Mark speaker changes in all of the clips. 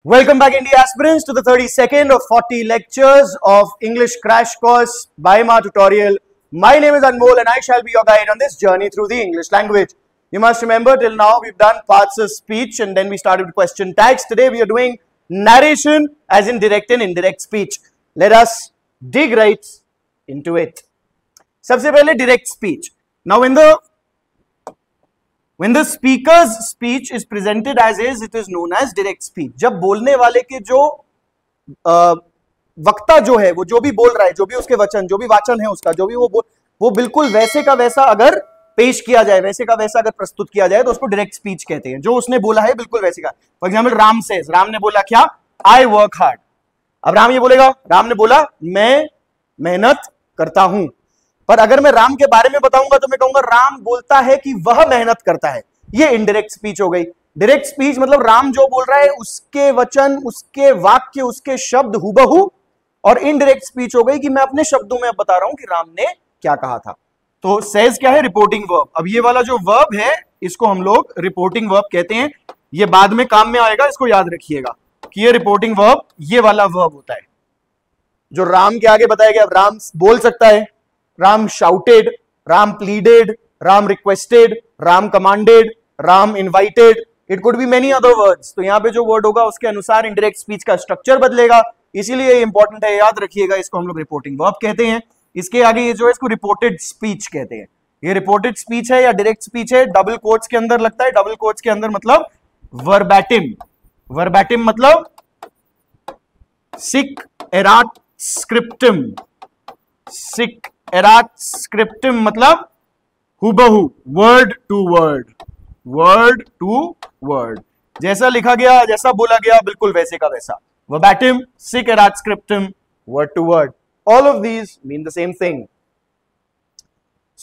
Speaker 1: Welcome back, India aspirants, to the 32nd of 40 lectures of English Crash Course by Ma Tutorial. My name is Anmol and I shall be your guide on this journey through the English language. You must remember, till now we've done parts of speech and then we started with question tags. Today we are doing narration as in direct and indirect speech. Let us dig right into it. सबसे पहले direct speech. Now when the speaker's speech is presented as is, it is known as direct speech. जब बोलने वाले के जो वक्ता जो है, वो जो भी बोल रहा है, जो भी उसके वचन, जो भी वाचन है उसका, जो भी वो बिल्कुल वैसे का वैसा अगर पेश किया जाए, वैसे का वैसा अगर प्रस्तुत किया जाए तो उसको डायरेक्ट स्पीच कहते हैं. जो उसने बोला है बिल्कुल वैसे का. फॉर एग्जाम्पल राम ने बोला क्या? आई वर्क हार्ड. अब राम ये बोलेगा, राम ने बोला मैं मेहनत करता हूं. पर अगर मैं राम के बारे में बताऊंगा तो मैं कहूंगा राम बोलता है कि वह मेहनत करता है. ये इनडायरेक्ट स्पीच हो गई. डायरेक्ट स्पीच मतलब राम जो बोल रहा है उसके वचन, उसके वाक्य, उसके शब्द हुबहू. और इनडायरेक्ट स्पीच हो गई कि मैं अपने शब्दों में अब बता रहा हूं कि राम ने क्या कहा था. तो सेज क्या है? Reporting verb. अब ये वाला जो वर्ब है इसको हम लोग रिपोर्टिंग वर्ब कहते हैं. ये बाद में काम में आएगा, इसको याद रखिएगा कि ये रिपोर्टिंग वर्ब ये वाला वर्ब होता है जो राम के आगे बताया गया. राम बोल सकता है, Ram shouted, Ram pleaded, Ram requested, Ram commanded, Ram invited. It could be many other words. तो यहां पे जो वर्ड होगा उसके अनुसार इनडायरेक्ट स्पीच का स्ट्रक्चर बदलेगा. इसीलिए इंपॉर्टेंट है, याद रखिएगा. इसको हम लोग रिपोर्टिंग वर्ब कहते हैं. इसके आगे ये जो है इसको रिपोर्टेड स्पीच कहते हैं. ये रिपोर्टेड स्पीच है या डायरेक्ट स्पीच है, डबल कोट्स के अंदर लगता है. डबल कोट्स के अंदर मतलब वर्बैटिम. वर्बैटिम मतलब सिक एराट स्क्रिप्टम. सिक एराट स्क्रिप्टम मतलब हुबहू, word to word, word to word. जैसा लिखा गया, जैसा बोला गया, बिल्कुल वैसे का वैसा. वर्बैटिम, सिक एराट स्क्रिप्टम, word to word. All of these mean the same thing.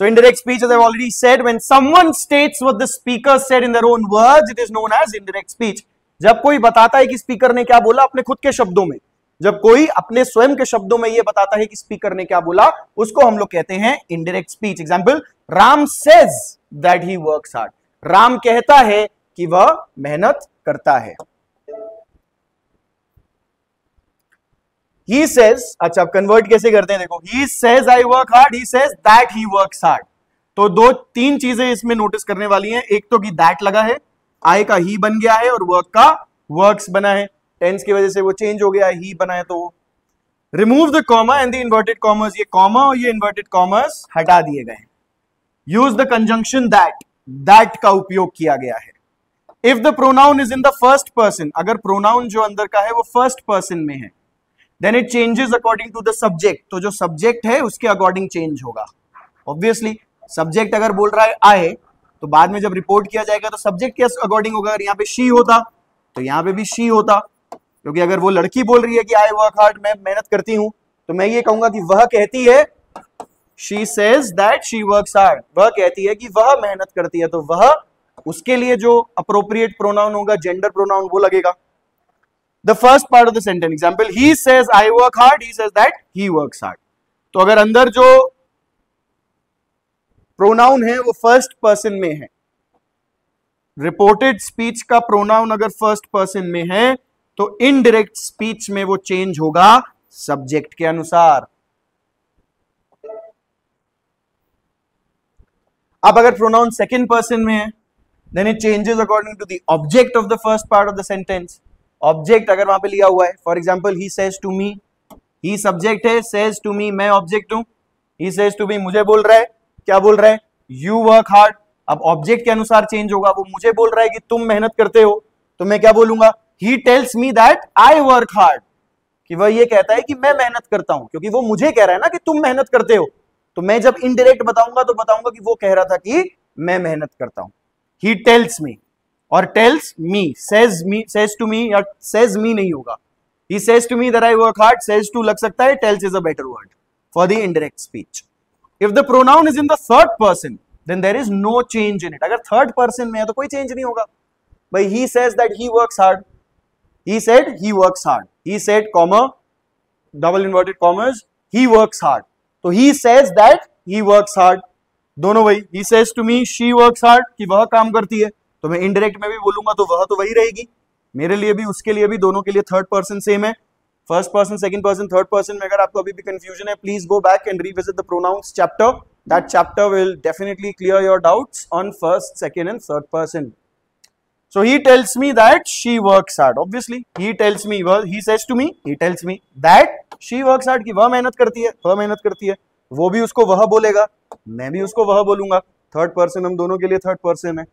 Speaker 1: So indirect speech, as I've already said, when someone states what the speaker said in their own words, it is known as indirect speech. जब कोई बताता है कि speaker ने क्या बोला अपने खुद के शब्दों में, जब कोई अपने स्वयं के शब्दों में ये बताता है कि स्पीकर ने क्या बोला, उसको हम लोग कहते हैं indirect speech. Example, Ram says that he works hard. Ram कहता है कि वह मेहनत करता है. He says, अच्छा अब कन्वर्ट कैसे करते हैं देखो. He says I work hard, he says that he works hard. तो दो तीन चीजें इसमें नोटिस करने वाली हैं. एक तो कि that लगा है, I का he बन गया है और work का works बना है. टेंस की वजह से वो चेंज हो गया है, he बना है. तो remove the comma and the inverted commas. ये कॉमा और ये इन्वर्टेड कॉमर्स हटा दिए गए. यूज द कंजंक्शन दैट का उपयोग किया गया है. If the pronoun is in the first person, अगर प्रोनाउन जो अंदर का है वो फर्स्ट पर्सन में है, then it changes according to the subject. तो जो सब्जेक्ट है उसके अकॉर्डिंग चेंज होगा. ऑब्वियसली सब्जेक्ट अगर बोल रहा है आए, तो बाद में जब रिपोर्ट किया जाएगा तो सब्जेक्ट के अकॉर्डिंग होगा. अगर यहाँ पे शी होता तो यहाँ पे भी शी होता, क्योंकि अगर वो लड़की बोल रही है कि आई वर्क हार्ड, मैं मेहनत करती हूं, तो मैं ये कहूंगा कि वह कहती है, she says that she works hard. वह कहती है कि वह मेहनत करती है. तो वह, उसके लिए जो अप्रोप्रिएट प्रोनाउन होगा, जेंडर प्रोनाउन, वो लगेगा. The first part of the sentence, example, he says I work hard, he says that he works hard. तो अगर अंदर जो प्रोनाउन है वो फर्स्ट पर्सन में है, रिपोर्टेड स्पीच का प्रोनाउन अगर फर्स्ट पर्सन में है, तो इनडायरेक्ट स्पीच में वो चेंज होगा सब्जेक्ट के अनुसार. अब अगर प्रोनाउन सेकंड पर्सन में है, then it changes according to the object of the first part of the sentence. Object अगर वहां पे लिया हुआ है, for example he says to me, he subject है, सेज टू मी मैं ऑब्जेक्ट हूं. ही सेज टू मी मुझे बोल रहा है, क्या बोल रहा है? You work hard. अब ऑब्जेक्ट के अनुसार चेंज होगा. वो मुझे बोल रहा है कि तुम मेहनत करते हो, तो मैं क्या बोलूंगा? ही tells me that I work hard. कि वह ये कहता है कि मैं मेहनत करता हूं, क्योंकि वो मुझे कह रहा है ना कि तुम मेहनत करते हो. तो मैं जब इनडायरेक्ट बताऊंगा तो बताऊंगा कि वो कह रहा था कि मैं मेहनत करता हूं. ही टेल्स मी और tells me, says to me या सेज मी नहीं होगा. He says to me that I work hard, says to लग सकता है, tells is a better word for the indirect speech. If the pronoun is in the third person, then there is no change in it. अगर third person में है तो कोई change नहीं होगा. भाई he says that he works hard, he said he works hard, he said comma double inverted commas he works hard. तो he says that he works hard, दोनों वही. he says to me she works hard, कि वह काम करती है. तो मैं इनडायरेक्ट में भी बोलूंगा तो वह तो वही रहेगी. मेरे लिए भी उसके लिए भी, दोनों के लिए थर्ड पर्सन सेम है. First person, second person, third person में अगर आपको अभी भी कंफ्यूजन है, please go back and revisit the pronounce chapter. That chapter will definitely clear your doubts on first, second and third person. So he tells me that she works hard. Obviously, he tells me, well, he says to me, he tells me that she works hard, कि वह मेहनत करती है, वह मेहनत करती है. वो भी उसको वह बोलेगा, मैं भी उसको वह बोलूंगा. थर्ड पर्सन हम दोनों के लिए थर्ड पर्सन है.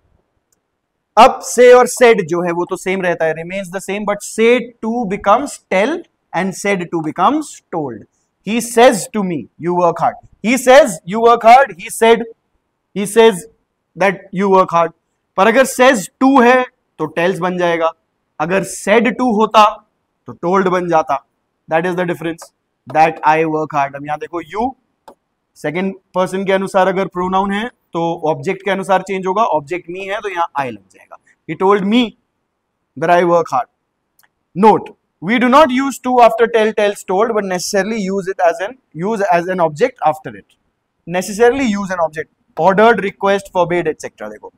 Speaker 1: अब से और said जो है वो तो सेम रहता है, remains the same, but say to becomes tell and said to becomes told. He says to me, you work hard. He says you work hard. He says that you work hard. पर अगर says to है तो tells बन जाएगा, अगर said to होता तो told बन जाता. That is the difference. That I work hard. अब यहां देखो you सेकेंड पर्सन के अनुसार अगर प्रोनाउन है तो ऑब्जेक्ट के अनुसार चेंज होगा. ऑब्जेक्ट मी है तो यहाँ I लग जाएगा. He told me that I work hard. Note: we do not use to after tell, tells, told, but necessarily use as an object after it. Necessarily use an object. Ordered, request, forbade, etc. देखो,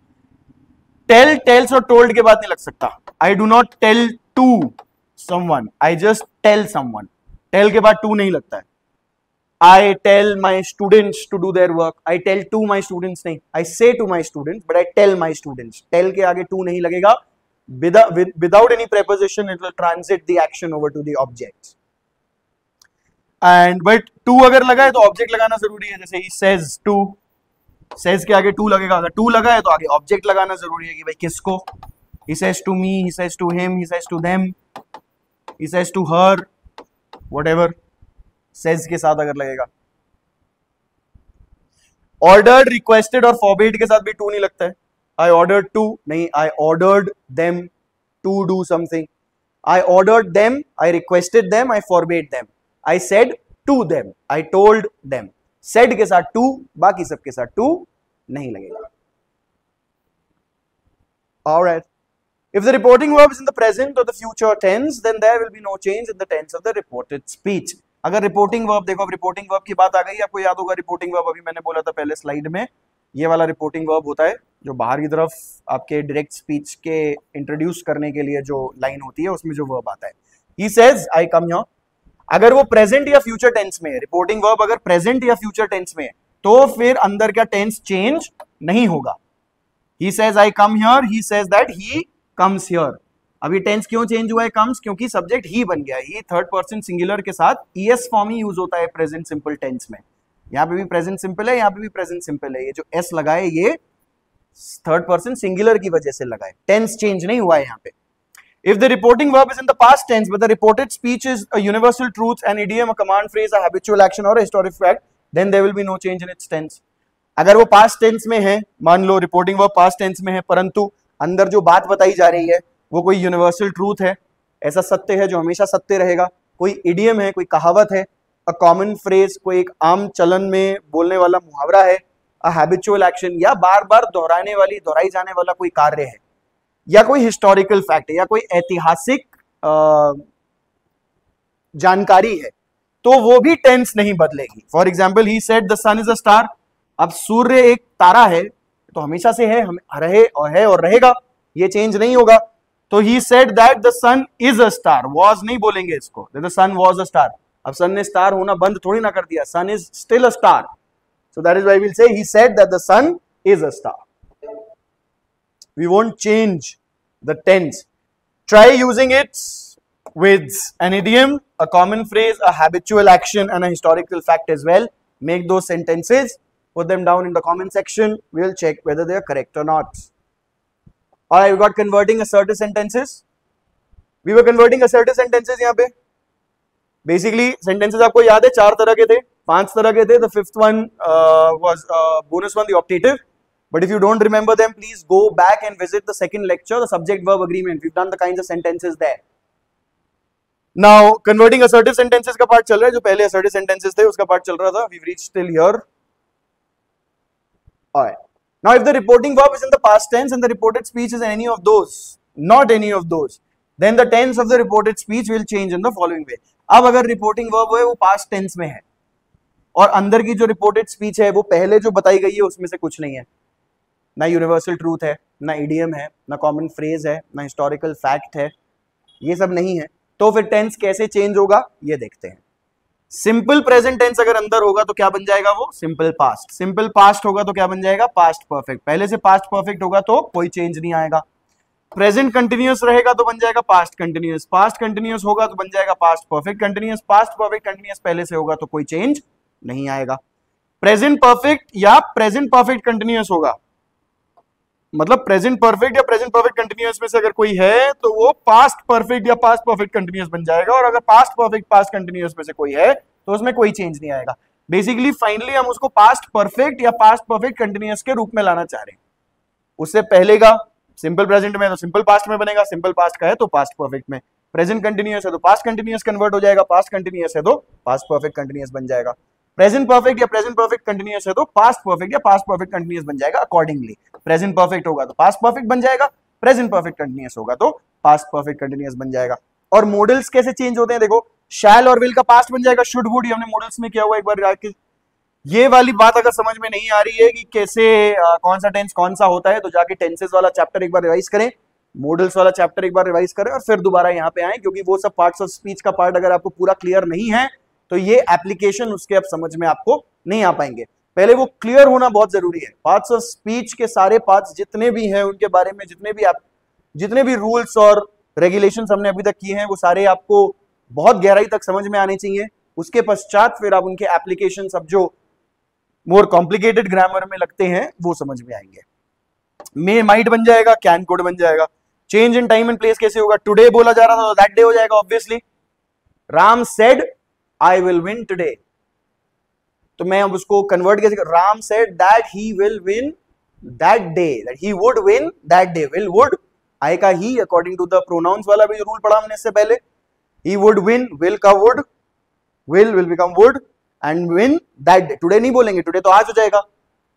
Speaker 1: tell, tells और told के बाद नहीं लग सकता. I do not tell to someone. I just tell someone. Tell के बाद to नहीं लगता है. I tell my students to do their work. I tell to my students नहीं. I say to my students, but I tell my students. Tell के आगे to नहीं लगेगा. Without any preposition, it will transit the action over to the object. And but to अगर लगा है तो object लगाना जरूरी है. जैसे he says to, says के आगे to लगेगा. अगर to लगा है तो आगे object लगाना जरूरी है कि भाई किसको. He says to me, he says to him, he says to them, he says to her, whatever. says के साथ अगर लगेगा. Ordered, requested और forbade के साथ भी to नहीं लगता है. I ordered to नहीं, I ordered them to do something. I ordered them, I requested them, I forbade them. I said to them, I told them. Said के साथ to, बाकी सब के साथ to नहीं लगेगा. Alright. If the reporting verb is in the present or the future tense, then there will be no change in the tense of the reported speech. अगर reporting verb देखो, अब रिपोर्टिंग वर्ब की बात आ गई. आपको याद होगा रिपोर्टिंग वर्ब अभी मैंने बोला था पहले स्लाइड में, ये वाला रिपोर्टिंग वर्ब होता है जो बाहर की तरफ आपके डायरेक्ट स्पीच के इंट्रोड्यूस करने के लिए जो लाइन होती है उसमें जो वर्ब आता है. He says I come here. अगर वो प्रेजेंट या फ्यूचर टेंस में है, रिपोर्टिंग वर्ब अगर प्रेजेंट या फ्यूचर टेंस में है तो फिर अंदर का टेंस चेंज नहीं होगा. He says I come here, he says that he comes here. अभी टेंस क्यों चेंज हुआ है comes? क्योंकि सब्जेक्ट ही बन गया. ही थर्ड पर्सन सिंगुलर के साथ es फॉर्म ही यूज होता है प्रेजेंट सिंपल टेंस में. यहाँ पे भी प्रेजेंट सिंपल है, यहाँ पे भी प्रेजेंट सिंपल है. ये जो s लगा है ये थर्ड पर्सन सिंगुलर की वजह से लगा है, टेंस चेंज नहीं हुआ है यहाँ पे. If the reporting verb is in the past tense, but the reported speech is a universal truth, an idiom, a command phrase, a habitual action or a historic fact, then there will be no change in its tense. अगर वो past tense में है, मान लो reporting verb past tense में है, परंतु अंदर जो बात बताई जा रही है वो कोई यूनिवर्सल ट्रूथ है, ऐसा सत्य है जो हमेशा सत्य रहेगा, कोई इडियम है, कोई कहावत है, अ कॉमन फ्रेज, कोई एक आम चलन में बोलने वाला मुहावरा है, अ हैबिचुअल एक्शन या बार बार दोहराई जाने वाला कोई कार्य है, या कोई हिस्टोरिकल फैक्ट है, या कोई ऐतिहासिक जानकारी है, तो वो भी टेंस नहीं बदलेगी. For example he said the sun is a star. अब सूर्य एक तारा है तो हमेशा से है, रहे और रहेगा, ये चेंज नहीं होगा. तो he said that the sun is a star. Was नहीं बोलेंगे इसको, the sun was a star. अब सन ने स्टार होना बंद थोड़ी ना कर दिया, sun is still a star. So that is why we will say he said that the sun is a star. We won't change the tense. Try using it with an idiom, a common phrase, a habitual action, and a historical fact as well. Make those sentences, put them down in the comment section. We'll check whether they are correct or not. Alright, we got converting assertive sentences. We were converting assertive sentences यहाँ पे. Basically, sentences आपको याद है 4 तरह के थे, 5 तरह के थे. The fifth one was bonus one, the optative. But if you don't remember them, please go back and visit the second lecture, the subject-verb agreement. We've done the kinds of sentences there. Now, converting assertive sentences का part चल रहा है. जो पहले assertive sentences थे, उसका part चल रहा था. We've reached till here. Alright. Now, if the reporting verb is in the past tense and the reported speech is in any of those, not any of those, then the tense of the reported speech will change in the following way. अब अगर reporting verb है वो past tense में है और अंदर की जो reported speech है वो पहले जो बताई गई है उसमें से कुछ नहीं है. ना यूनिवर्सल ट्रूथ है, ना इडियम है, ना कॉमन फ्रेज है, ना हिस्टोरिकल फैक्ट है, ये सब नहीं है, तो फिर टेंस कैसे चेंज होगा ये देखते हैं। सिंपल प्रेजेंट टेंस अगर अंदर होगा तो क्या बन जाएगा वो सिंपल पास्ट, सिंपल पास्ट होगा तो क्या बन जाएगा पास्ट परफेक्ट, पहले से पास्ट परफेक्ट होगा तो कोई चेंज नहीं आएगा। प्रेजेंट कंटिन्यूअस रहेगा तो बन जाएगा पास्ट कंटिन्यूअस, पास्ट कंटिन्यूअस होगा तो बन जाएगा past perfect continuous, past perfect continuous पहले से होगा तो कोई चेंज नहीं आएगा। प्रेजेंट परफेक्ट या प्रेजेंट परफेक्ट कंटिन्यूअस होगा, मतलब प्रेजेंट परफेक्ट या प्रेजेंट परफेक्ट कंटिन्यूअस में से अगर कोई है तो वो पास्ट परफेक्ट या पास्ट परफेक्ट कंटिन्यूअस बन जाएगा, और अगर पास्ट परफेक्ट पास्ट कंटिन्यूअस में से कोई है तो उसमें कोई चेंज नहीं आएगा। बेसिकली फाइनली हम उसको पास्ट परफेक्ट या पास्ट परफेक्ट कंटिन्यूअस के रूप में लाना चाह रहे हैं। उससे पहले का सिंपल प्रेजेंट में तो सिंपल पास्ट में बनेगा, सिंपल पास्ट का है तो पास्ट परफेक्ट में, प्रेजेंट कंटिन्यूअस है तो पास्ट कंटिन्यूअस कन्वर्ट हो जाएगा, पास्ट कंटिन्यूअस है तो पास्ट परफेक्ट कंटिन्यूअस बन जाएगा, प्रेजेंट परफेक्ट या प्रेजेंट परफेक्ट कंटिन्यूअस है तो पास्ट परफेक्ट या पास्ट परफेक्ट कंटिन्यूअस बन जाएगा अकॉर्डिंगली। प्रेजेंट परफेक्ट होगा तो पास्ट परफेक्ट बन जाएगा, प्रेजेंट परफेक्ट कंटिन्यूअस होगा तो पास्ट परफेक्ट कंटिन्यूअस बन जाएगा। और मॉडल्स कैसे चेंज होते हैं देखो, शैल और विल का पास्ट बन जाएगा शुड वुड, हमने मॉडल्स में किया हुआ एक बार। ये वाली बात अगर समझ में नहीं आ रही है कि कैसे कौन सा टेंस कौन सा होता है तो जाके टेंसेस वाला चैप्टर एक बार रिवाइज करें, मॉडल्स वाला चैप्टर एक बार रिवाइज करें और फिर दोबारा यहाँ पे आए, क्योंकि वो सब पार्ट्स ऑफ स्पीच का पार्ट अगर आपको पूरा क्लियर नहीं है तो ये एप्लीकेशन उसके अब समझ में आपको नहीं आ पाएंगे। पहले वो क्लियर होना बहुत जरूरी है। पार्ट्स ऑफ स्पीच के सारे पार्ट्स जितने भी हैं उनके बारे में जितने भी रूल्स और रेगुलेशंस हमने अभी तक किए हैं वो सारे आपको बहुत गहराई तक समझ में आने चाहिए। उसके पश्चात फिर आप उनके एप्लीकेशन अब जो मोर कॉम्प्लिकेटेड ग्रामर में लगते हैं वो समझ में आएंगे। मे माइट बन जाएगा, कैन कुड बन जाएगा। Change in time and place कैसे होगा, टुडे बोला जा रहा था तो दैट डे हो जाएगा obviously. Ram said I will win today, तो मैं अब उसको कन्वर्ट कैसे कर, Ram said that he will win that day, that he would win that day, will would I का ही अकॉर्डिंग टू द प्रोनाउंस वाला भी रूल पढ़ा हमने इससे पहले। ही वुड विन, विल का would, will become would and win that day. Today नहीं बोलेंगे, टुडे तो आज हो जाएगा,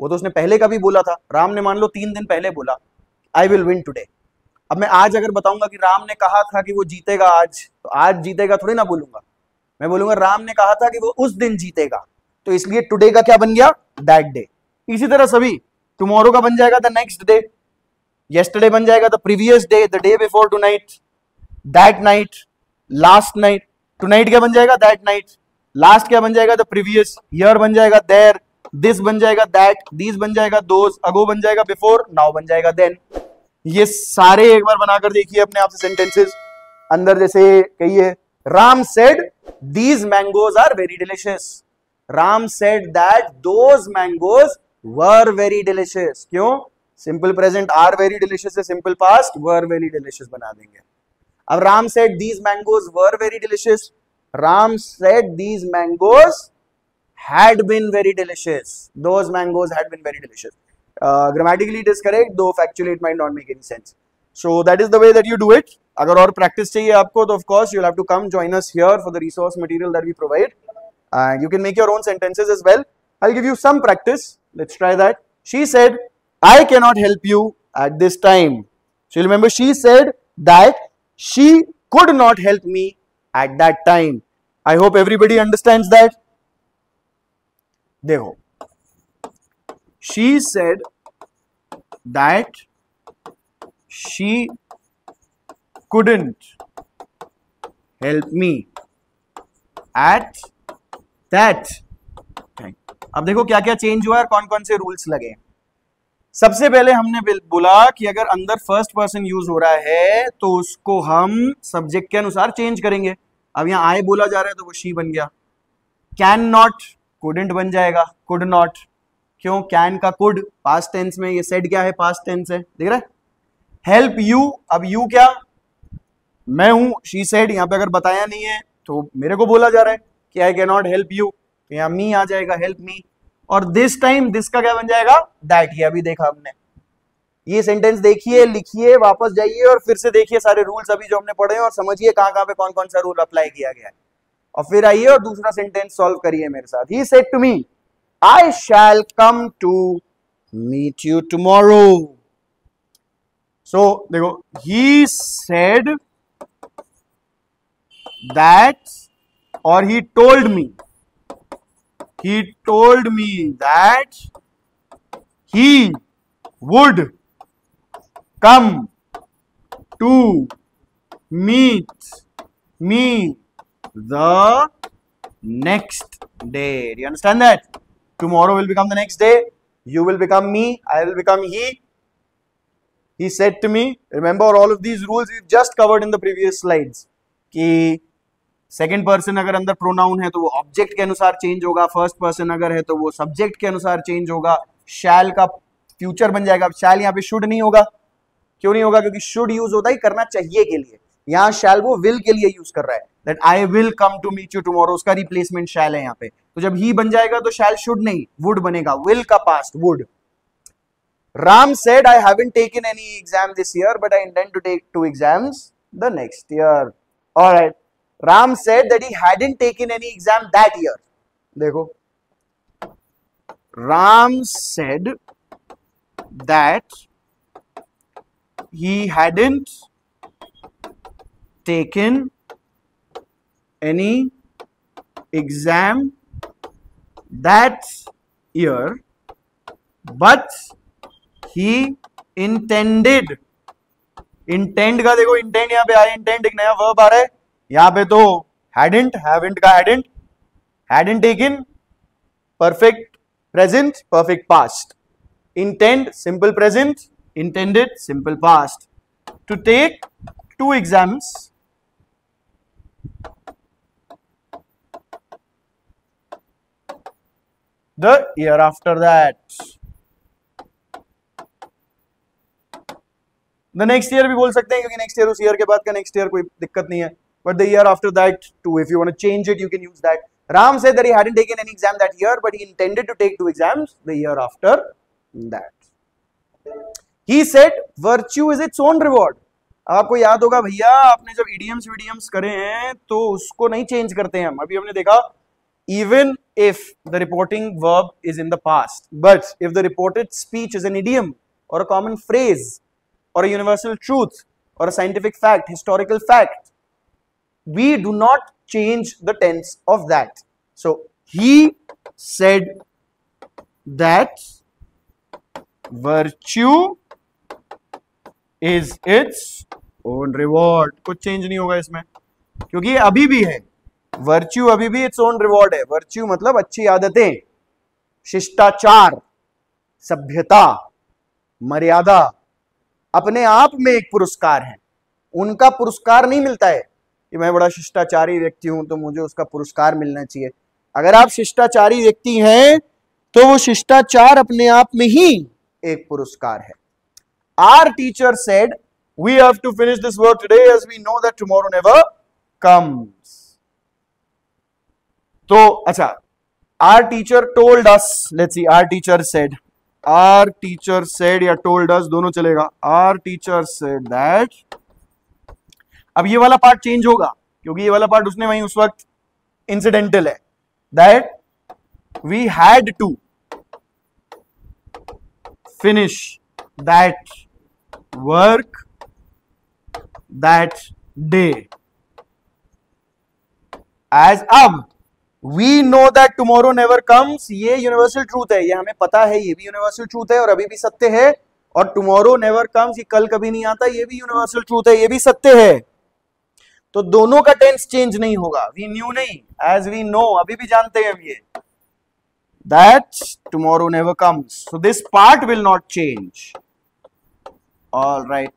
Speaker 1: वो तो उसने पहले का भी बोला था। राम ने मान लो 3 दिन पहले बोला आई विल विन टुडे। अब मैं आज अगर बताऊंगा कि राम ने कहा था कि वो जीतेगा आज, तो आज जीतेगा थोड़ी ना बोलूंगा, मैं बोलूंगा राम ने कहा था कि वो उस दिन जीतेगा, तो इसलिए टुडे का क्या बन गया दैट डे। इसी तरह सभी टुमारो का बन जाएगा द नेक्स्ट डे, येस्टरडे बन जाएगा the previous day, the day before tonight, that night, last night. Tonight क्या बन जाएगा दैट नाइट, लास्ट क्या बन जाएगा द प्रीवियस, ईयर बन जाएगा देयर, दिस बन जाएगा दैट, दीज बन जाएगा दोज, अगो बन जाएगा बिफोर, नाउ बन जाएगा देन। ये सारे एक बार बनाकर देखिए अपने आप से सेंटेंसेस। अंदर जैसे कहिए Ram said these mangoes are very delicious, Ram said that those mangoes were very delicious. क्यों, simple present are very delicious से simple past were very delicious बना देंगे। अब Ram said these mangoes were very delicious, Ram said these mangoes had been very delicious, those mangoes had been very delicious. Grammatically it is correct, though factually it might not make any sense. So that is the way that you do it. अगर और practice चाहिए आपको तो of course you'll have to come join us here for the resource material that we provide, and you can make your own sentences as well. I'll give you some practice. Let's try that. She said I cannot help you at this time. So you remember she said that she could not help me at that time. I hope everybody understands that. देखो, she said that she couldn't help me at that time. अब देखो क्या क्या change हुआ है, कौन कौन से रूल्स लगे। सबसे पहले हमने बोला कि अगर अंदर फर्स्ट पर्सन यूज हो रहा है तो उसको हम सब्जेक्ट के अनुसार चेंज करेंगे। अब यहाँ आई बोला जा रहा है तो वो शी बन गया। कैन नॉट कुडंट बन जाएगा कुड नॉट। क्यों, कैन का कुड पास्ट टेंस में, ये सेड क्या है पास्ट टेंस है, देख रहा है। हेल्प यू, अब यू क्या, मैं हूं, शी सेड, यहाँ पे अगर बताया नहीं है तो मेरे को बोला जा रहा है कि I can not help you, तो यहाँ मी आ जाएगा, हेल्प मी। और दिस टाइम, दिस का क्या बन जाएगा दैट, ये अभी देखा हमने। ये सेंटेंस देखिए, लिखिए, वापस जाइए और फिर से देखिए सारे रूल्स अभी जो हमने पढ़े हैं और समझिए कहां कहां पे कौन कौन सा रूल अप्लाई किया गया है, और फिर आइए और दूसरा सेंटेंस सॉल्व करिए मेरे साथ। He said to me I shall come to meet you tomorrow. So देखो, ही सेड दैट, और he told me that he would come to meet me the next day. Do you understand that? Tomorrow will become the next day. You will become me. I will become he. He said to me, remember all of these rules we've just covered in the previous slides. कि second person अगर अंदर pronoun है तो वो object के अनुसार change होगा, first person अगर है तो वो सब्जेक्ट के अनुसार चेंज होगा, शैल का फ्यूचर बन जाएगा. शैल यहाँ पे शुड नहीं होगा. क्यों नहीं होगा? क्योंकि शुड यूज होता है करना चाहिए के लिए. यहाँ शैल वो विल के लिए यूज कर रहा है. That I will come to meet you tomorrow, उसका रिप्लेसमेंट शैल है यहाँ पे. तो जब ही बन जाएगा तो शैल शुड नहीं, वुड बनेगा. विल का past would. Ram said, I haven't taken any exam this year, but I intend to take 2 exams the next year. All right. Ram said that he hadn't taken any exam that year. देखो. Ram said that he hadn't taken any exam that year, but he intended. Intend का देखो, intend यहां पे आया, intend एक नया verb आ रहा है. यहां पे तो hadn't, haven't का hadn't taken, perfect present, perfect past. Intend, simple present. Intended, simple past. To take 2 exams the year after that. The next year भी बोल सकते हैं क्योंकि next year उस year के बाद का next year कोई दिक्कत नहीं है. But the year after that too, if you want to change it, you can use that. Ram said that he hadn't taken any exam that year, but he intended to take 2 exams the year after that. He said virtue is its own reward. आपको याद होगा भैया, आपने जब idioms करे हैं तो उसको नहीं change करते हैं हम. अभी हमने देखा even if the reporting verb is in the past, but if the reported speech is an idiom or a common phrase or a universal truth or a scientific fact, historical fact, we do not change the tense of that. So he said that virtue is its own reward. कुछ change नहीं होगा इसमें क्योंकि अभी भी है. Virtue अभी भी इट्स ओन रिवॉर्ड है. वर्च्यू मतलब अच्छी आदतें, शिष्टाचार, सभ्यता, मर्यादा अपने आप में एक पुरस्कार है. उनका पुरस्कार नहीं मिलता है कि मैं बड़ा शिष्टाचारी व्यक्ति हूं तो मुझे उसका पुरस्कार मिलना चाहिए. अगर आप शिष्टाचारी व्यक्ति हैं तो वो शिष्टाचार अपने आप में ही एक पुरस्कार है. Our teacher said we have to finish this work today as we know that tomorrow never comes. तो अच्छा, our teacher told us, let's see, our teacher said या told us, दोनों चलेगा. Our teacher said that, अब ये वाला part change होगा क्योंकि ये वाला पार्ट उसने वहीं उस वक्त इंसिडेंटल है. that we had to finish that work that day. As अब we know that tomorrow never comes, ये यूनिवर्सल ट्रूथ है, ये हमें पता है, ये भी यूनिवर्सल ट्रूथ है और अभी भी सत्य है. और tomorrow never comes, ये कल कभी नहीं आता, ये भी यूनिवर्सल ट्रूथ है, ये भी सत्य है. तो दोनों का टेंस चेंज नहीं होगा. वी न्यू नहीं, एज वी नो, अभी भी जानते हैं हम ये. That tomorrow never comes. So this part will not change. All right.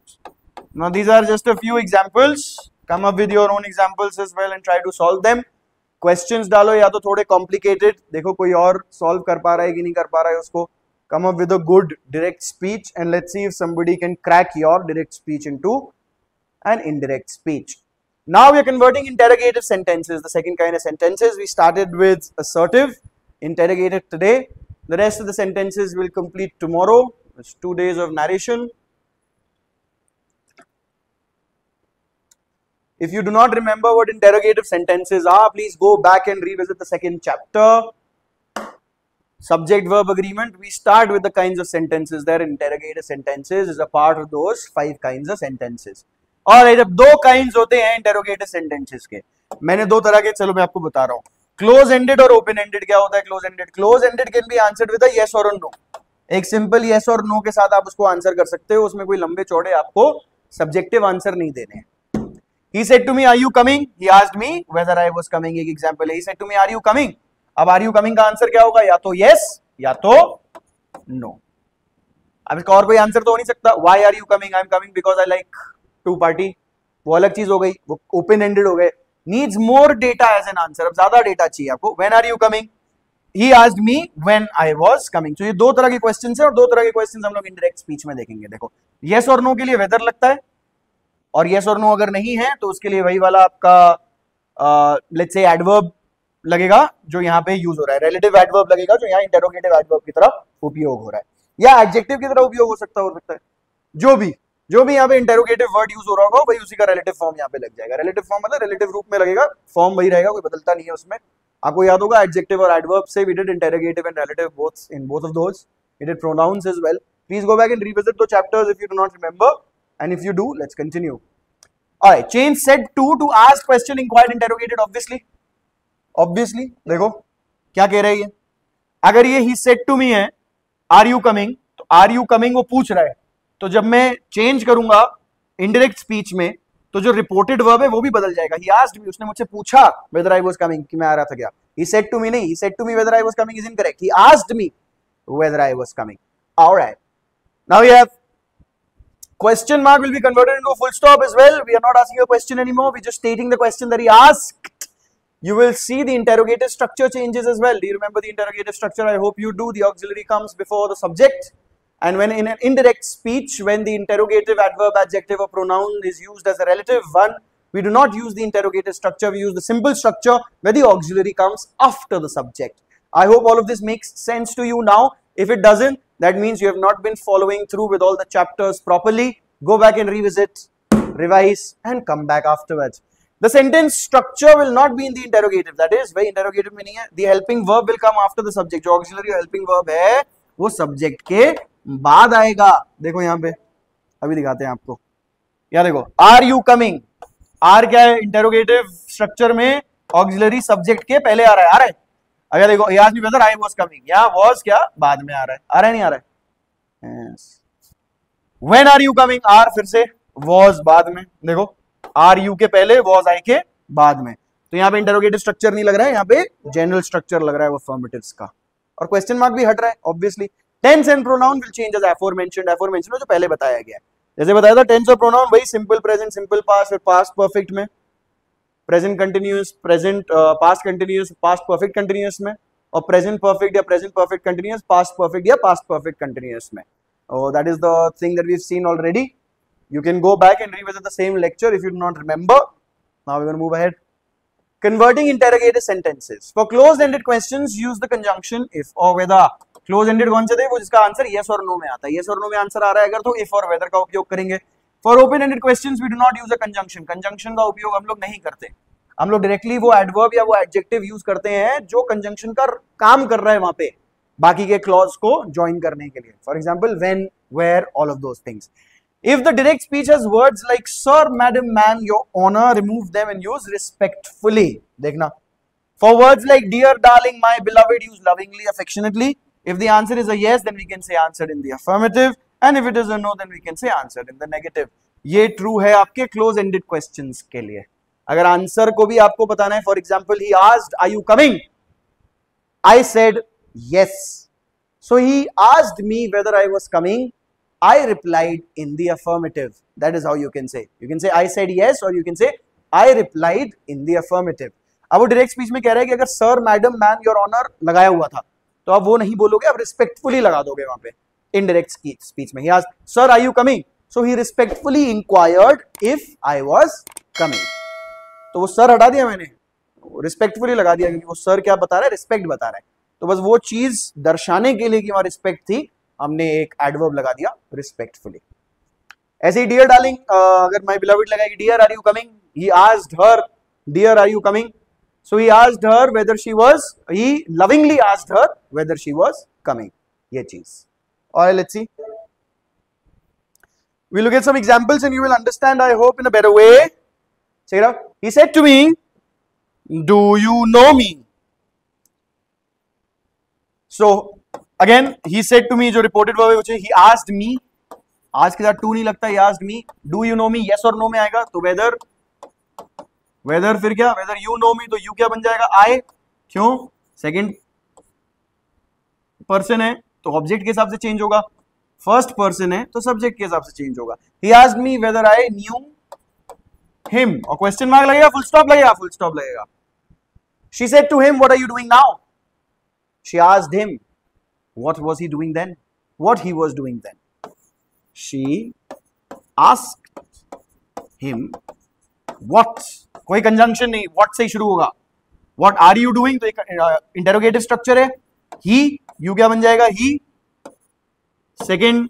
Speaker 1: Now these are just a few examples. Come up with your own examples as well and try to solve them. Questions डालो या तो थोड़े complicated. देखो कोई और solve कर पा रहा है कि नहीं कर पा रहा है उसको. Come up with a good direct speech and let's see if somebody can crack your direct speech into an indirect speech. Now we are converting interrogative sentences, the second kind of sentences. We started with assertive, interrogative today. The rest of the sentences will complete tomorrow. It's 2 days of narration. If you do not remember what interrogative sentences are, please go back and revisit the second chapter. Subject verb agreement. We start with the kinds of sentences there. Interrogative sentences is a part of those 5 kinds of sentences. और जब 2 kinds होते हैं interrogative sentences के, मैंने 2 तरह के, चलो मैं आपको बता रहा हूँ. क्लोज एंडेड और ओपन एंडेड. क्या होता है close ended? Close ended can be answered with a yes और नो. एक सिंपल यस और नो के साथ आप उसको आंसर कर सकते हो. उसमें कोई लंबे चौड़े आपको सब्जेक्टिव आंसर नहीं देने हैं. He said to me, "Are you coming?" He asked me whether I was coming. एक example है. He said to me, "Are you coming?" अब are you coming का आंसर क्या होगा? या तो yes या तो no. अब इसका और कोई आंसर तो हो नहीं सकता. Why are you coming? I'm coming because I like to party. वो अलग चीज हो गई, वो ओपन एंडेड हो गए. Needs more data as an answer. अब ज्यादा डेटा चाहिए आपको. When are you coming? He asked me when I was coming. So ये दो तरह के क्वेश्चन है और दो तरह के क्वेश्चन हम लोग इनडायरेक्ट स्पीच में देखेंगे. देखो, yes और no के लिए वेदर लगता है और yes और no अगर नहीं है तो उसके लिए वही वाला आपका लेट्स से एडवर्ब लगेगा जो यहाँ पे यूज हो रहा है. रिलेटिव एडवर्ब लगेगा जो यहाँ इंटेरोगेटिव एडवर्ब की तरह उपयोग हो रहा है, या एडजेक्टिव की तरह उपयोग हो सकता है. जो भी यहाँ पे इंटेरोगेटिव वर्ड यूज हो रहा होगा वही उसी का रिलेटिव फॉर्म यहाँ पे लग जाएगा. रिलेटिव फॉर्म मतलब रिलेटिव रूप में लगेगा, फॉर्म वही रहेगा, कोई बदलता नहीं है उसमें. आपको याद होगा एडजेक्टिव और एडवर्ब से we did interrogative and relative both in both of those. We did pronouns as well. Please go back and revisit the chapters if you do not remember, and if you do let's continue. Alright, change said to ask question inquired interrogated. Obviously देखो क्या कह रही है. अगर ये ही said to मी है are you coming, तो are you coming वो पूछ रहा है. तो जब मैं चेंज करूंगा इनडायरेक्ट स्पीच में तो जो रिपोर्टेड वर्ब है वो भी बदल जाएगा. ही आस्क्ड मी, उसने मुझसे पूछा वेदर आई वाज कमिंग, कि मैं आ रहा था क्या. ही सेड टू मी नहीं, he said to me whether I was coming is incorrect. He asked me whether I was coming. Alright, now we have question mark will be converted into a full stop as well. We are not asking a question anymore, we're just stating the question that he asked. You will see the interrogative structure changes as well. Do you remember the interrogative structure? I hope you do. The auxiliary comes before the subject, and when in an indirect speech, when the interrogative adverb, adjective or pronoun is used as a relative one, we do not use the interrogative structure, we use the simple structure where the auxiliary comes after the subject. I hope all of this makes sense to you now. If it doesn't, that means you have not been following through with all the chapters properly. Go back and revisit, revise, and come back afterwards. The sentence structure will not be in the interrogative. That is, वही interrogative में नहीं है. The helping verb will come after the subject. जो auxiliary helping verb है, वो subject के बाद आएगा. देखो यहाँ पे, अभी दिखाते हैं आपको. यहाँ देखो, are you coming? R क्या है? Interrogative structure में auxiliary subject के पहले आ रहा है. अगर देखो, he asked me whether I was coming. यहाँ was क्या? बाद में आ रहा है नहीं आ रहा है? Yes. When are you coming? R फिर से was बाद में. देखो, are you के पहले, was I के बाद में. तो यहाँ पे इंटरोगेटिव स्ट्रक्चर नहीं लग रहा है, यहाँ पे जनरल स्ट्रक्चर लग रहा है वो अफर्मेटिव्स का. और क्वेश्चन मार्क भी हट रहा है obviously. Tense and pronoun will change as aforementioned जो पहले बताया गया है. जैसे बताया था टेंस और प्रोनाउन वही सिंपल प्रेजेंट, सिंपल पास्ट, फिर पास्ट परफेक्ट में, present continuous, present past continuous, past perfect continuous में, और प्रेजेंट परफेक्ट या present perfect continuous, past perfect या पास्ट परफेक्ट कंटिन्यूअस में. Oh, that is the thing that we've seen already. You can go back and revisit the same lecture if you do not remember. Now we're going to move ahead. Converting interrogative sentences. For closed-ended questions, use the conjunction if or whether. Closed-ended कौन से थे? वो जिसका answer yes or no में आता है. Yes or no में answer आ रहा है अगर तो if और whether का उपयोग करेंगे. For open-ended questions, we do not use a conjunction. Conjunction का उपयोग हम लोग नहीं करते. हम लोग डायरेक्टली वो एडवर्ब या वो एडजेक्टिव यूज करते हैं जो कंजंक्शन का काम कर रहा है वहां पे बाकी के क्लॉज को ज्वाइन करने के लिए. For example when, where, all of those things. If the direct speech has words like sir, madam, ma'am, your honour, remove them and use respectfully. देखना, for words like dear, darling, my beloved, use lovingly, affectionately. If the answer is a yes, then we can say answered in the affirmative, and if it is a no, then we can say answered in the negative. ये true है आपके close ended questions के लिए. अगर answer को भी आपको बताना है, for example he asked are you coming, I said yes. So he asked me whether I was coming. I replied in the affirmative. That is how you can say. You can say I said yes, or you can say I replied in the affirmative. अब वो direct speech में कह रहा है कि अगर sir, madam, ma'am, your honour लगाया हुआ था तो आप वो नहीं बोलोगे, आप रिस्पेक्टफुली लगा दोगे वहां पे इनडायरेक्ट स्पीच में. He asked, sir, are you coming? So he respectfully inquired if I was coming. तो वो सर हटा दिया मैंने, रिस्पेक्टफुली लगा दिया क्योंकि वो सर क्या बता रहा है? रिस्पेक्ट बता रहा है. तो बस वो चीज दर्शाने के लिए कि वहां रिस्पेक्ट थी, हमने एक एडवर्ब लगा दिया रिस्पेक्टफुली. ऐसे ही डियर डार्लिंग, अगर माय बिलवेड लगाएगी dear are you coming, he asked her dear are you coming, so he asked her whether she was, he lovingly asked her whether she was coming. ये चीज. और let's see, we'll look at some examples and you will understand, I hope, in a better way. Check it out. He said to me, do you know me? So again, he said to me, जो reported verb है वो he asked me. आज के साथ to नहीं लगता, he asked me. Do you know me? Yes or no में आएगा तो whether वेदर फिर क्या, वेदर यू नो मी, तो यू क्या बन जाएगा, आई, क्यों, सेकंड पर्सन है तो ऑब्जेक्ट के हिसाब से चेंज होगा, फर्स्ट पर्सन है तो सब्जेक्ट के हिसाब से चेंज होगा। He asked me whether I knew him, और क्वेश्चन मार्क लगेगा, फुल स्टॉप लगेगा, फुल स्टॉप लगेगा। She said to him what are you doing now, she asked him what was he doing then, what he was doing then. She asked him what, कोई conjunction नहीं, what से ही शुरू होगा, what are you doing तो एक interrogative structure है, ही, you क्या बन जाएगा, ही, सेकेंड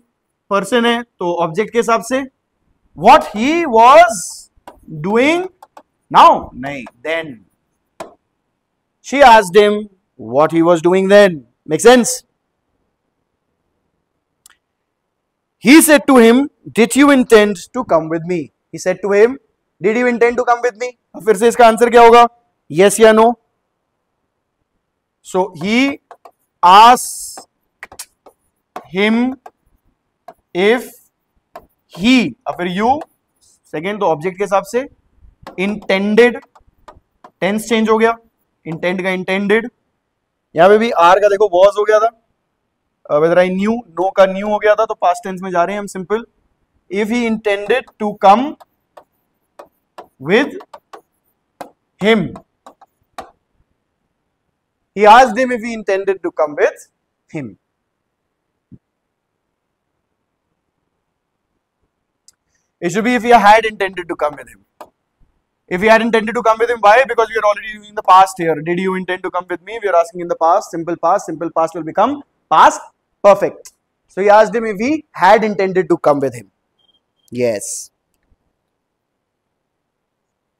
Speaker 1: पर्सन है तो ऑब्जेक्ट के हिसाब से, what he was doing now, नहीं, then, she asked him what he was doing then, make sense. He said to him, did you intend to come with me? He said to him, did you intend to come with me? अब फिर से इसका answer क्या होगा, yes या no? So he asked him if he, अब फिर you, second तो ऑब्जेक्ट के हिसाब से, intended, टेंस चेंज हो गया, इंटेंड का intended, यहां पे भी आर का देखो was हो गया था, whether I knew, no का knew हो गया था, तो past tense में जा रहे हैं हम simple, if he intended to come with him, he asked him if he intended to come with him. It should be if he had intended to come with him. If he had intended to come with him, why? Because we are already in the past here. Did you intend to come with me? We are asking in the past, simple past will become past perfect. So he asked him if he had intended to come with him. Yes.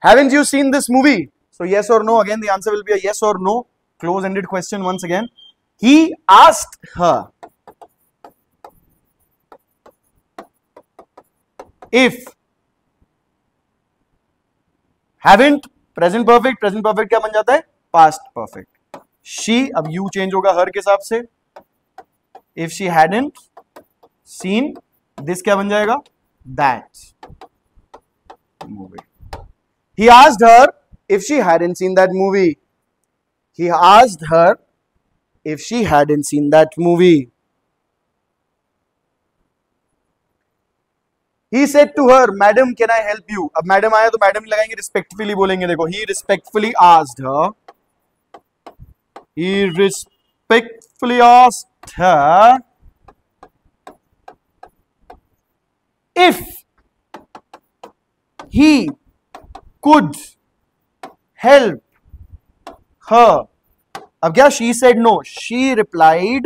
Speaker 1: Haven't you seen this movie? So yes or no, again the answer will be a yes or no, close-ended question once again. He asked her if, haven't, present perfect क्या बन जाता है, past perfect. She, अब you change होगा her के हिसाब से, if she hadn't seen, this क्या बन जाएगा, that movie. He asked her if she hadn't seen that movie. He asked her if she hadn't seen that movie. He said to her, Madam, can I help you? अब madam आया तो madam लगाएंगे, respectfully बोलेंगे, देखो, he respectfully asked her. He respectfully asked her if he could help her. अब क्या, she said no. She replied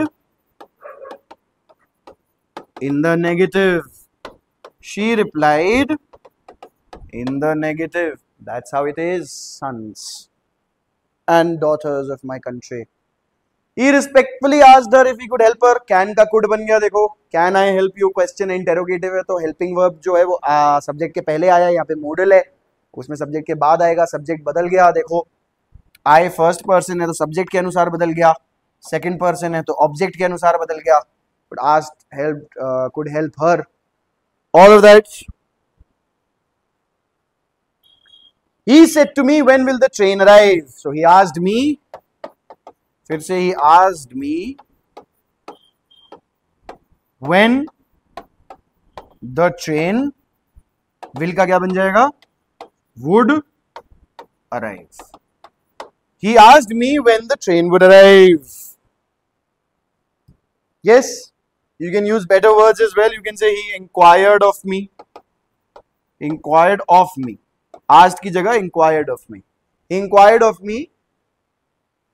Speaker 1: in the negative. She replied in the negative. That's how it is, sons and daughters of my country. He respectfully asked her if he could help her. Can का could बन गया, देखो, can I help you question है, interrogative है, तो helping verb जो है वो सब्जेक्ट के पहले आया, यहाँ पे modal है, उसमें सब्जेक्ट के बाद आएगा, सब्जेक्ट बदल गया, देखो, I फर्स्ट पर्सन है तो सब्जेक्ट के अनुसार बदल गया, सेकंड पर्सन है तो ऑब्जेक्ट के अनुसार बदल गया, but asked, helped, could help her, all of that. He said to me, when will the train arrive? So he asked me, फिर से he asked me when the train, will का क्या बन जाएगा, would arrive. He asked me when the train would arrive. Yes, you can use better words as well. You can say he inquired of me. Inquired of me. Asked की जगह inquired of me. He inquired of me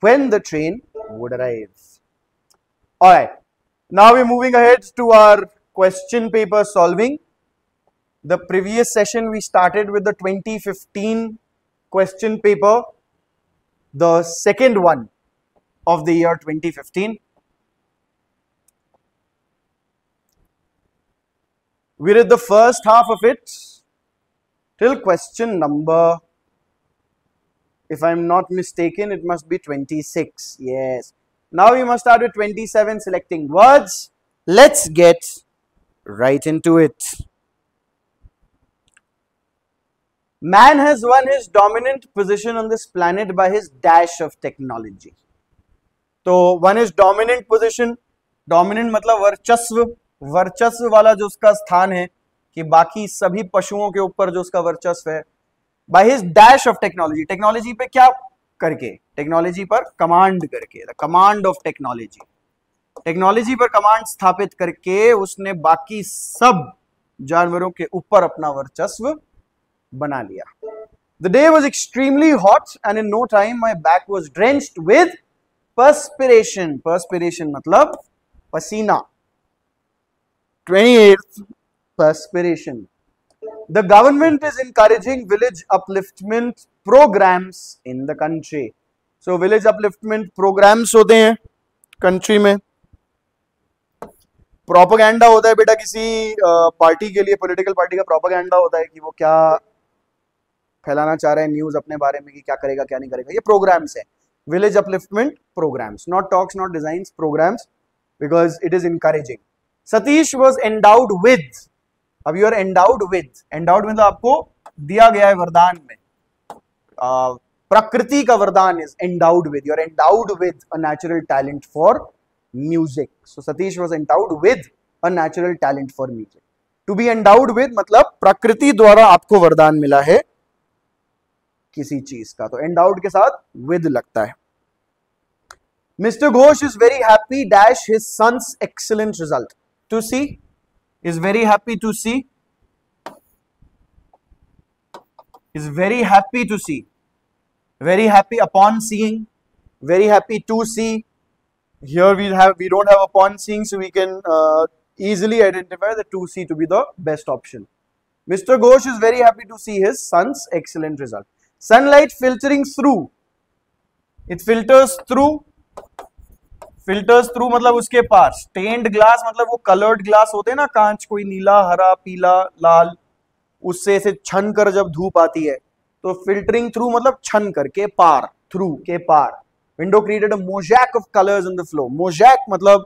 Speaker 1: when the train would arrive. Alright, now we're moving ahead to our question paper solving. The previous session we started with the 2015 question paper, the second one of the year 2015. We did the first half of it till question number, if I'm not mistaken, it must be 26. Yes. Now we must start with 27, selecting words. Let's get right into it. Man has won his dominant position on this planet by his dash of technology. तो one is dominant position, dominant मतलब वर्चस्व, वर्चस्व वाला जो उसका स्थान है कि बाकी सभी पशुओं के ऊपर जो उसका वर्चस्व है, by his dash of technology, technology पे क्या करके, टेक्नोलॉजी पर कमांड करके, the command of technology, technology पर कमांड स्थापित करके उसने बाकी सब जानवरों के ऊपर अपना वर्चस्व बना लिया. The day was extremely hot and in no time my back was drenched with perspiration. Perspiration मतलब पसीना. 28th, perspiration. The government is encouraging village upliftment programs in the country. So village upliftment programs होते हैं country में. Propaganda होता है बेटा किसी party के लिए, पॉलिटिकल पार्टी का प्रोपेगेंडा होता है कि वो क्या फैलाना चाह रहे हैं न्यूज अपने बारे में कि क्या करेगा क्या नहीं करेगा. ये प्रोग्राम्स है, village upliftment programmes, not talks not designs, programmes, because it is encouraging. Satish was endowed with, अब you are endowed with, endowed मतलब आपको दिया गया है वरदान में, प्रकृति का वरदान is endowed with, you are endowed with a natural talent for music. So Satish was endowed with a natural talent for music. To be endowed with मतलब प्रकृति द्वारा आपको वरदान मिला है किसी चीज का, तो एंडाउड के साथ विद लगता है. Mister Ghosh is very happy dash his son's excellent result. To see is very happy to see, is very happy to see, very happy upon seeing, very happy to see. Here we don't have upon seeing, so we can easily identify the 2C to be the best option. Mr. Ghosh is very happy to see his son's excellent result. Sunlight filtering through, it filters through, filters through मतलब उसके पार. Stained glass मतलब वो colored glass होते हैं ना, कांच कोई नीला हरा पीला लाल, उससे से छन कर जब धूप आती है तो filtering through मतलब छन करके पार, through के पार. Window created a mosaic of colors on the floor. Mosaic मतलब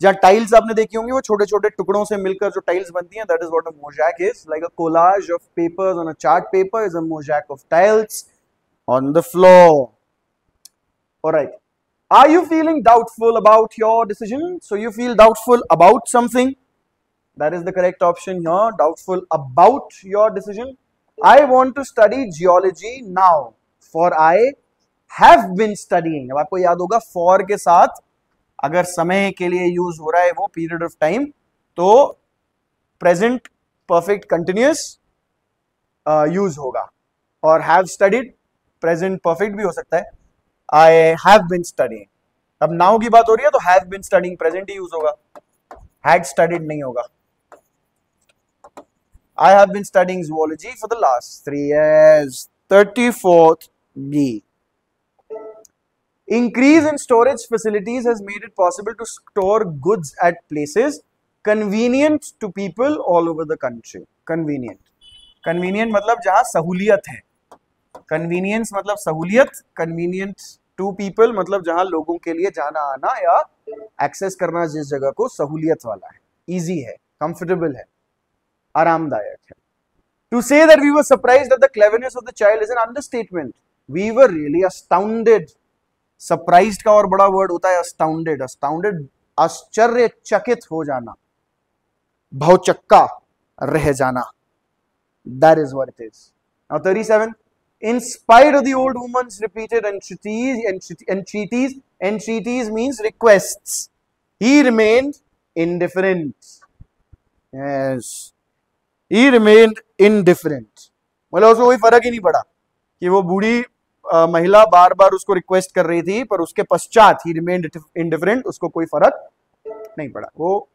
Speaker 1: जहाँ टाइल्स आपने देखी होंगी वो छोटे छोटे टुकड़ों से मिलकर जो टाइल्स बनती हैं, that is what a mosaic is. Like a collage of papers on a chart paper is a mosaic of tiles on the floor. Alright. Are you feeling doubtful about your decision? So you feel doubtful about something. That is the correct option here. Doubtful about your decision. I want to study geology now. For I have been studying. अब आपको याद होगा for के साथ अगर समय के लिए यूज हो रहा है वो पीरियड ऑफ टाइम, तो प्रेजेंट परफेक्ट कंटिन्यूअस यूज होगा. और have studied प्रेजेंट परफेक्ट भी हो सकता है. I have been studying. अब नाउ की बात हो रही है तो have been studying present he use होगा, had studied नहीं होगा. I have been studying zoology for the last 3 years. 34th B. Increase in storage facilities has made it possible to store goods at places convenient to people all over the country. Convenient. Convenient मतलब जहां सहूलियत है. Convenience मतलब सहूलियत. Convenient to people मतलब जहां लोगों के लिए जाना आना या एक्सेस करना जिस जगह को सहूलियत वाला है, easy है, comfortable है, आरामदायक है. To say that we were surprised at the cleverness of the child is an understatement. We were really astounded. Surprised का और बड़ा वर्ड होता है अस्टाउंडेड. अस्टाउंडेड आश्चर्यचकित हो जाना, भौचक्का रह जाना. That is what it is. Now 37. In spite of the old woman's repeated entreaties means requests, he remained indifferent. Yes, he remained indifferent. मतलब उसको कोई फर्क ही नहीं पड़ा कि वो बूढ़ी महिला बार बार उसको रिक्वेस्ट कर रही थी, पर उसके पश्चात ही रिमेन्ड इंडिफरेंट, उसको कोई फर्क नहीं पड़ा, वो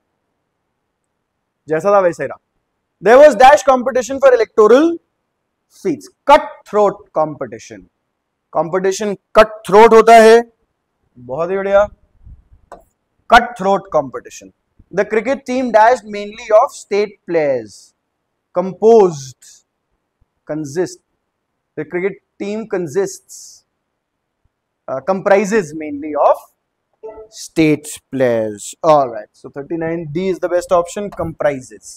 Speaker 1: जैसा था वैसे ही रहा. There was dash competition for electoral seats. Cut throat competition. Competition cut throat होता है, बहुत ही बढ़िया. Cut throat competition. The cricket team dash mainly of state players. Composed, consist. द क्रिकेट team comprises mainly of state players. All right, so 39D is the best option, comprises.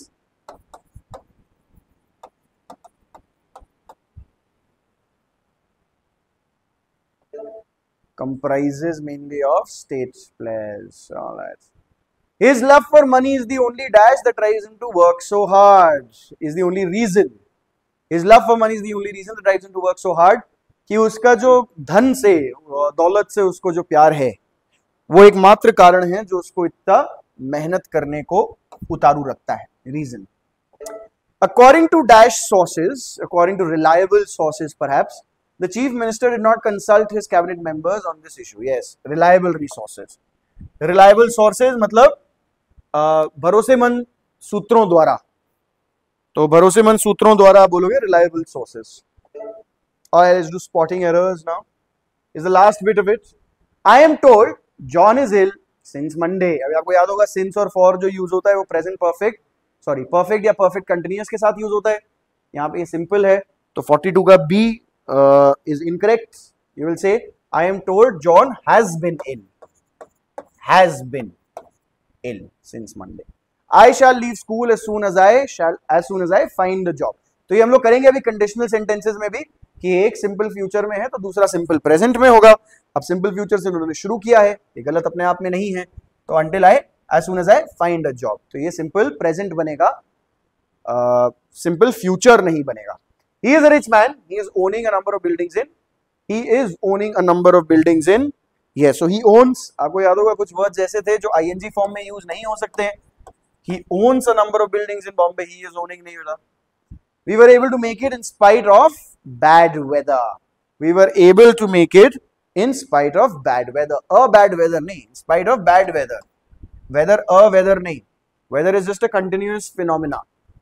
Speaker 1: comprises mainly of state players. All right. His love for money is the only dash that drives him to work so hard. Is the only reason. His love for money is the only reason that drives him to work so hard. कि उसका जो धन से, दौलत से उसको जो प्यार है, वो एकमात्र कारण है जो उसको इतना मेहनत करने को उतारू रखता है. Reason. According to dash sources, according to reliable sources perhaps, the chief minister did not consult his cabinet members on this issue. Yes, reliable resources. Reliable sources मतलब भरोसेमंद सूत्रों द्वारा. तो भरोसेमंद सूत्रों द्वारा आप बोलोगे reliable sources. Alright, let's do spotting errors now. Is the last bit of it. I am told John is ill since Monday. अभी आपको याद होगा since और for जो यूज होता है वो present perfect, sorry perfect या perfect continuous के साथ यूज होता है. यहाँ पे ये simple है, तो 42 का B is incorrect. You will say I am told John has been ill. Has been ill since Monday. I shall leave school as soon as I find a job. तो ये हम लोग करेंगे अभी कंडीशनल सेंटेंसेस में भी कि एक सिंपल फ्यूचर में है तो दूसरा सिंपल प्रेजेंट में होगा. अब सिंपल फ्यूचर से उन्होंने शुरू किया है, ये गलत अपने आप में नहीं है, तो until I as soon as I find a job, तो ये सिंपल प्रेजेंट बनेगा, सिंपल फ्यूचर नहीं बनेगा. He is a rich man. He is owning a number of buildings in. He is owning a number of buildings in. Yes, so he owns. आपको याद होगा कुछ words ऐसे थे जो ing फॉर्म में यूज नहीं हो सकते हैं. He owns a number of buildings in Bombay. He is owning नहीं होता. We were able to make it in spite of bad weather. We were able to make it in spite of bad weather. A bad weather नहीं, in spite of bad weather. Weather a weather नहीं. Weather is just a continuous phenomena.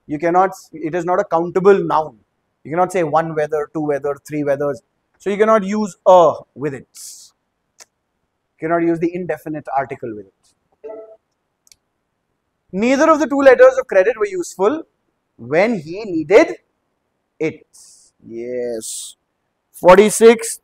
Speaker 1: You cannot. It is not a countable noun. You cannot say one weather, two weather, three weathers. So you cannot use a with it. You cannot use the indefinite article with it. Neither of the two letters of credit were useful when he needed it. Yes. 46th.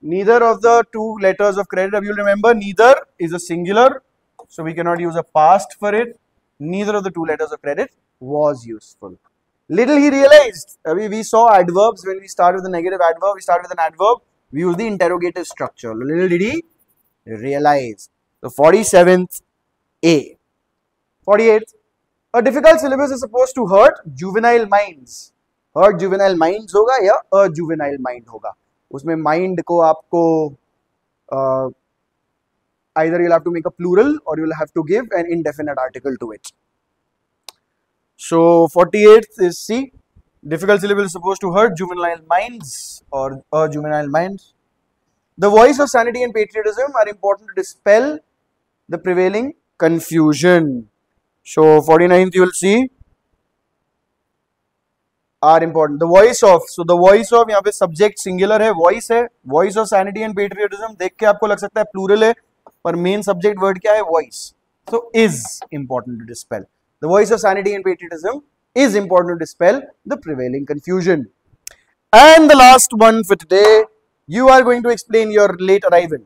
Speaker 1: Neither of the two letters of credit, if you remember, neither is a singular, so we cannot use a past for it. Neither of the two letters of credit was useful. Little he realized. We saw adverbs when we start with a negative adverb, we start with an adverb, we use the interrogative structure. Little did he realize. So 47th A. 48th. A difficult syllabus is supposed to hurt juvenile minds. Hurt juvenile minds होगा या a juvenile mind होगा. उसमें mind को आपको either you'll have to make a plural or you'll have to give an indefinite article to it. So 48th is C. Difficult syllable is supposed to hurt juvenile minds or a juvenile mind. The voice of sanity and patriotism are important to dispel the prevailing confusion. So 49th you will see are important. The voice of, so the voice of यहाँ पे subject singular है, voice है, voice of sanity and patriotism. देख के आपको लग सकता है plural है, पर main subject word क्या है? Voice. So is important to dispel. The voice of sanity and patriotism is important to dispel the prevailing confusion. And the last one for today, you are going to explain your late arrival.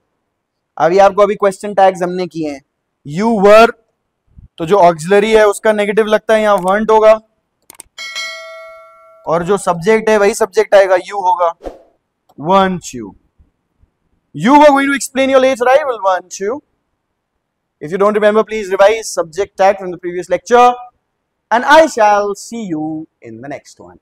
Speaker 1: अभी आपको अभी question tags हमने किए हैं. You were, तो जो auxiliary है उसका negative लगता है, यहाँ weren't होगा. और जो subject है वही subject आएगा, you होगा. Weren't you? You were going to explain your late arrival, weren't you? If you don't remember, please revise subject tag from the previous lecture. And I shall see you in the next one.